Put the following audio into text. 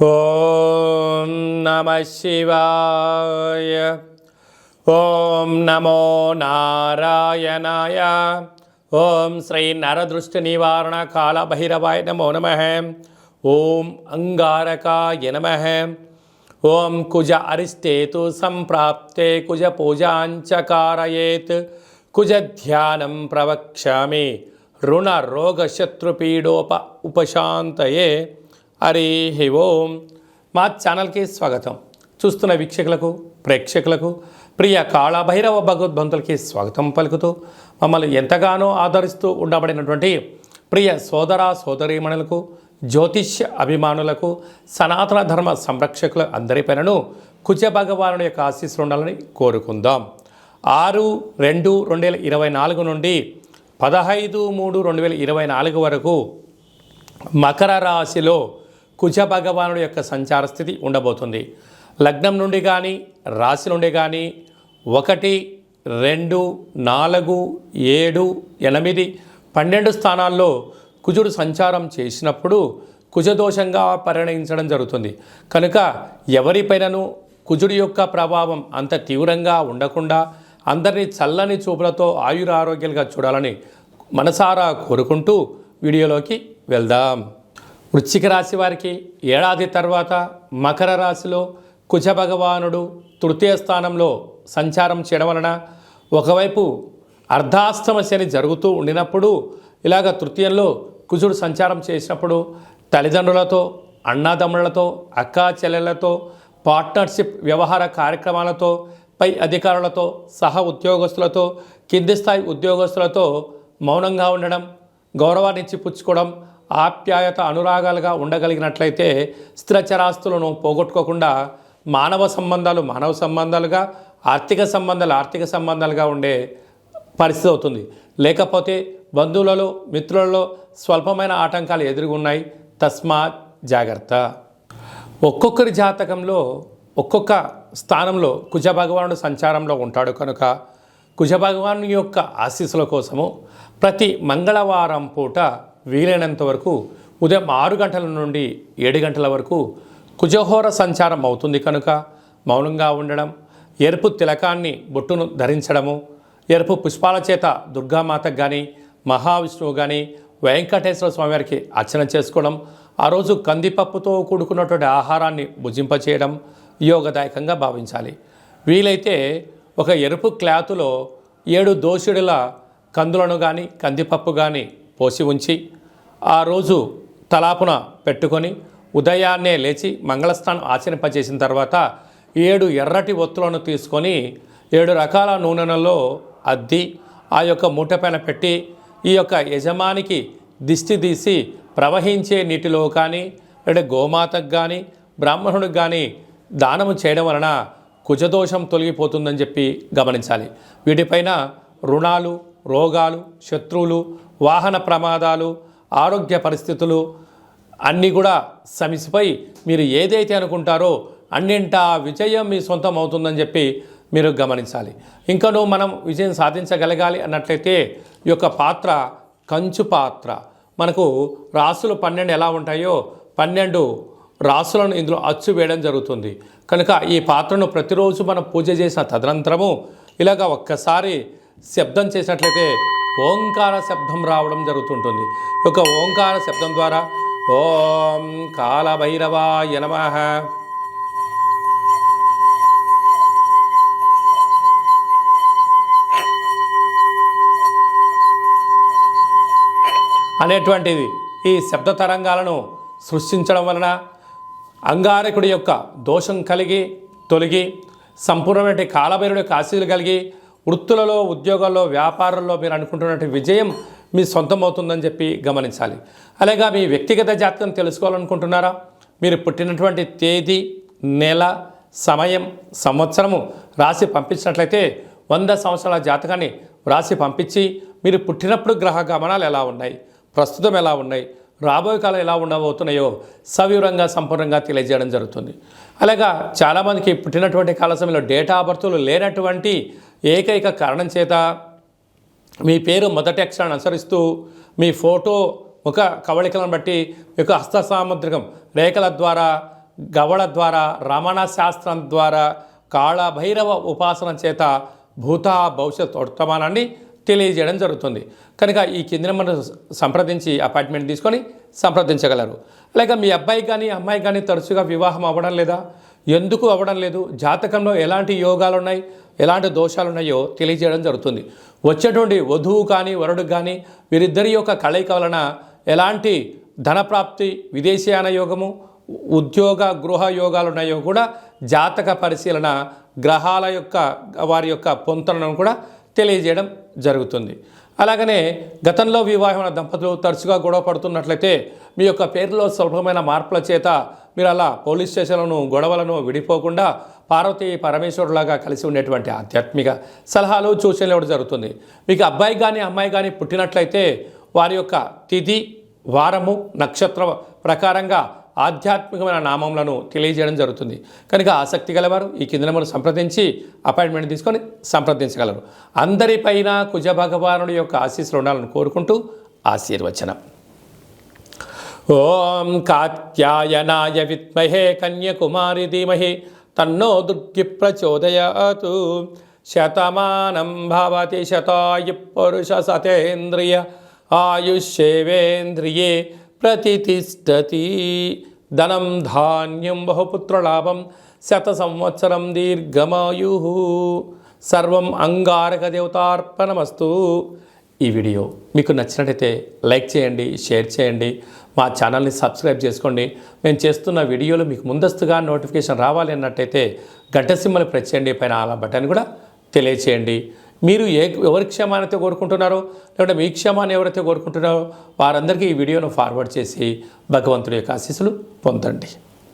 ఓం నమ శివాయ. ఓం నమో నారాయణాయ. ఓం శ్రీ నరదృష్టి నివారణ కాళభైరవాయ నమో నమః. ఓం అంగారకాయ నమః. ఓం కుజ అరిష్టేతు సంప్రాప్తే కుజ పూజాంచ కారయేత్ కుజ ధ్యానం ప్రవక్ష్యామి రుణ రోగ శత్రుపీడోప ఉపశాంతయే. హరి ఓం. మా ఛానల్కి స్వాగతం. చూస్తున్న వీక్షకులకు ప్రేక్షకులకు ప్రియ కాళభైరవ భగవద్బంతులకి స్వాగతం పలుకుతూ మమ్మల్ని ఎంతగానో ఆదరిస్తూ ఉండబడినటువంటి ప్రియ సోదర సోదరీమణులకు జ్యోతిష్య అభిమానులకు సనాతన ధర్మ సంరక్షకుల అందరిపైనను కుజ భగవానుడి యొక్క ఆశీస్సులు ఉండాలని కోరుకుందాం. 6/2/2024 నుండి 15/3/2024 వరకు మకర రాశిలో కుజ భగవానుడి యొక్క సంచార స్థితి ఉండబోతుంది. లగ్నం నుండి కానీ రాశి నుండి కానీ 1, 2, 4, 7, 8, 12 స్థానాల్లో కుజుడు సంచారం చేసినప్పుడు కుజదోషంగా పరిగణించడం జరుగుతుంది. కనుక ఎవరిపైనను కుజుడి యొక్క ప్రభావం అంత తీవ్రంగా ఉండకుండా అందరినీ చల్లని చూపులతో ఆయురారోగ్యాలుగా చూడాలని మనసారా కోరుకుంటూ వీడియోలోకి వెళ్దాం. వృశ్చిక రాశి వారికి ఏడాది తర్వాత మకర రాశిలో కుజ భగవానుడు తృతీయ స్థానంలో సంచారం చేయడం వలన ఒకవైపు అర్ధాష్టమ శని జరుగుతూ ఉండినప్పుడు ఇలాగ తృతీయంలో కుజుడు సంచారం చేసినప్పుడు తల్లిదండ్రులతో, అన్నాదమ్ములతో, అక్కా చెల్లెళ్లతో, పార్ట్నర్షిప్ వ్యవహార కార్యక్రమాలతో, పై అధికారులతో, సహ ఉద్యోగస్తులతో, కింది స్థాయి ఉద్యోగస్తులతో మౌనంగా ఉండడం, గౌరవాన్ని ఇచ్చి పుచ్చుకోవడం, ఆప్యాయత అనురాగాలుగా ఉండగలిగినట్లయితే స్థిరచరాస్తులను పోగొట్టుకోకుండా మానవ సంబంధాలు మానవ సంబంధాలుగా, ఆర్థిక సంబంధాలుగా ఉండే పరిస్థితి అవుతుంది. లేకపోతే బంధువులలో మిత్రులలో స్వల్పమైన ఆటంకాలు ఎదురుగున్నాయి. తస్మాత్ జాగ్రత్త. ఒక్కొక్కరి జాతకంలో ఒక్కొక్క స్థానంలో కుజ భగవానుడు సంచారంలో ఉంటాడు కనుక కుజ భగవాను యొక్క ఆశీస్సుల కోసము ప్రతి మంగళవారం పూట వీలైనంత వరకు ఉదయం 6 గంటల నుండి 7 గంటల వరకు కుజహోర సంచారం అవుతుంది కనుక మౌనంగా ఉండడం, ఎరుపు తిలకాన్ని బొట్టును ధరించడము, ఎరుపు పుష్పాల చేత దుర్గామాతకు కానీ మహావిష్ణువు కానీ వెంకటేశ్వర స్వామివారికి అర్చన చేసుకోవడం, ఆ రోజు కందిపప్పుతో కూడుకున్నటువంటి ఆహారాన్ని భుజింపచేయడం యోగదాయకంగా భావించాలి. వీలైతే ఒక ఎరుపు క్లాతులో 7 దోషుడుల కందులను కానీ కందిపప్పు కానీ పోసి ఉంచి ఆ రోజు తలాపున పెట్టుకొని ఉదయాన్నే లేచి మంగళస్నానం ఆచరింపచేసిన తర్వాత 7 ఎర్రటి ఒత్తులను తీసుకొని 7 రకాల నూనెలలో అద్ది ఆ యొక్క మూటపైన పెట్టి ఈ యొక్క యజమానికి దిష్టి తీసి ప్రవహించే నీటిలో కానీ లేదా గోమాతకు కానీ బ్రాహ్మణుడికి కానీ దానము చేయడం వలన కుజదోషం తొలగిపోతుందని చెప్పి గమనించాలి. వీటిపైన రుణాలు, రోగాలు, శత్రువులు, వాహన ప్రమాదాలు, ఆరోగ్య పరిస్థితులు అన్నీ కూడా సమిసిపోయి మీరు ఏదైతే అనుకుంటారో అన్నింటా విజయం మీ సొంతం అవుతుందని చెప్పి మీరు గమనించాలి. ఇంకనూ మనం విజయం సాధించగలగాలి అన్నట్లయితే ఈ యొక్క పాత్ర కంచు పాత్ర. మనకు రాసులు 12 ఎలా ఉంటాయో 12 రాసులను ఇందులో అచ్చు వేయడం జరుగుతుంది. కనుక ఈ పాత్రను ప్రతిరోజు మనం పూజ చేసిన తదనంతరము ఇలాగ ఒక్కసారి శబ్దం చేసినట్లయితే ఓంకార శబ్దం రావడం జరుగుతుంటుంది. ఈ యొక్క ఓంకార శబ్దం ద్వారా ఓం కాళభైరవాయ నమః, అనేటువంటిది ఈ శబ్ద తరంగాలను సృష్టించడం వలన అంగారకుడి యొక్క దోషం తొలగి సంపూర్ణమైన కాళభైరుడి యొక్క ఆశీస్సులు కలిగి వృత్తులలో, ఉద్యోగాల్లో, వ్యాపారంలో మీరు అనుకుంటున్నటువంటి విజయం మీ సొంతం అవుతుందని చెప్పి గమనించాలి. అలాగే మీ వ్యక్తిగత జాతకం తెలుసుకోవాలనుకుంటున్నారా? మీరు పుట్టినటువంటి తేదీ, నెల, సమయం, సంవత్సరము రాసి పంపించినట్లయితే 100 సంవత్సరాల జాతకాన్ని రాసి పంపించి మీరు పుట్టినప్పుడు గ్రహ గమనాలు ఎలా ఉన్నాయి, ప్రస్తుతం ఎలా ఉన్నాయి, రాబోయే కాలం ఎలా ఉండబోతున్నాయో సవివరంగా సంపూర్ణంగా తెలియజేయడం జరుగుతుంది. అలాగా చాలామందికి పుట్టినటువంటి కాల సమయంలో డేటా ఆఫ్ బర్త్లు లేనటువంటి ఏకైక కారణం చేత మీ పేరు మొదటి అక్షరాన్ని అనుసరిస్తూ మీ ఫోటో ముఖ కవళికలను బట్టి మీ యొక్క హస్త సాముద్రికం రేఖల ద్వారా గవళ ద్వారా, రమణ శాస్త్రం ద్వారా, కాళభైరవ ఉపాసన చేత భూత భవిష్యత్ వర్తమానాన్ని తెలియజేయడం జరుగుతుంది. కనుక ఈ కింద మనం సంప్రదించి అపాయింట్మెంట్ తీసుకొని సంప్రదించగలరు. లేక మీ అబ్బాయి కానీ అమ్మాయి కానీ తరచుగా వివాహం అవ్వడం లేదా, ఎందుకు అవ్వడం లేదు, జాతకంలో ఎలాంటి యోగాలు ఉన్నాయి, ఎలాంటి దోషాలు ఉన్నాయో తెలియజేయడం జరుగుతుంది. వచ్చేటువంటి వధువు కానీ వరుడు కానీ వీరిద్దరి యొక్క కలయిక వలన ఎలాంటి ధనప్రాప్తి, విదేశీయాన యోగము, ఉద్యోగ గృహ యోగాలు ఉన్నాయో కూడా జాతక పరిశీలన గ్రహాల యొక్క వారి యొక్క పొంతనను కూడా తెలియజేయడం జరుగుతుంది. అలాగనే గతంలో వివాహమైన దంపతులు తరచుగా గొడవ పడుతున్నట్లయితే మీ యొక్క పేరులో స్వల్పమైన మార్పుల చేత మీరు అలా పోలీస్ స్టేషన్లను గొడవలను విడిపోకుండా పార్వతీ పరమేశ్వరులాగా కలిసి ఉండేటువంటి ఆధ్యాత్మిక సలహాలు సూచనలు ఇవ్వడం జరుగుతుంది. మీకు అబ్బాయి కానీ అమ్మాయి కానీ పుట్టినట్లయితే వారి యొక్క తిథి, వారము, నక్షత్ర ప్రకారంగా ఆధ్యాత్మికమైన నామములను తెలియజేయడం జరుగుతుంది. కనుక ఆసక్తి గలవారు ఈ కింద నెంబర్ సంప్రదించి అపాయింట్మెంట్ తీసుకొని సంప్రదించగలరు. అందరిపైన కుజ భగవానుడి యొక్క ఆశీస్సులు ఉండాలని కోరుకుంటూ ఆశీర్వచనం. ఓం కాత్యాయనాయ విద్మహే కన్యకుమారి ధీమహి తన్నో దుర్గి ప్రచోదయాతు. శతమానం భవతి శతాయు పురుష సతేంద్రియ ఆయుష్యేవేంద్రియే ప్రతిష్టతి. ధనం ధాన్యం బహుపుత్రలాభం శత సంవత్సరం దీర్ఘమాయు. సర్వం అంగారక దేవతార్పణమస్తు. ఈ వీడియో మీకు నచ్చినట్టయితే లైక్ చేయండి, షేర్ చేయండి, మా ఛానల్ని సబ్స్క్రైబ్ చేసుకోండి. మేము చేస్తున్న వీడియోలు మీకు ముందస్తుగా నోటిఫికేషన్ రావాలి అన్నట్టయితే గంట సింబల్ ప్రెస్ చేయండి, పైన ఆల్ బటన్ కూడా తెలియచేయండి. మీరు ఎవరి క్షేమాన్ని కోరుకుంటున్నారో లేకుంటే మీ క్షేమాన్ని ఎవరైతే కోరుకుంటున్నారో వారందరికీ ఈ వీడియోను ఫార్వర్డ్ చేసి భగవంతుడి యొక్క ఆశీస్సులు పొందండి.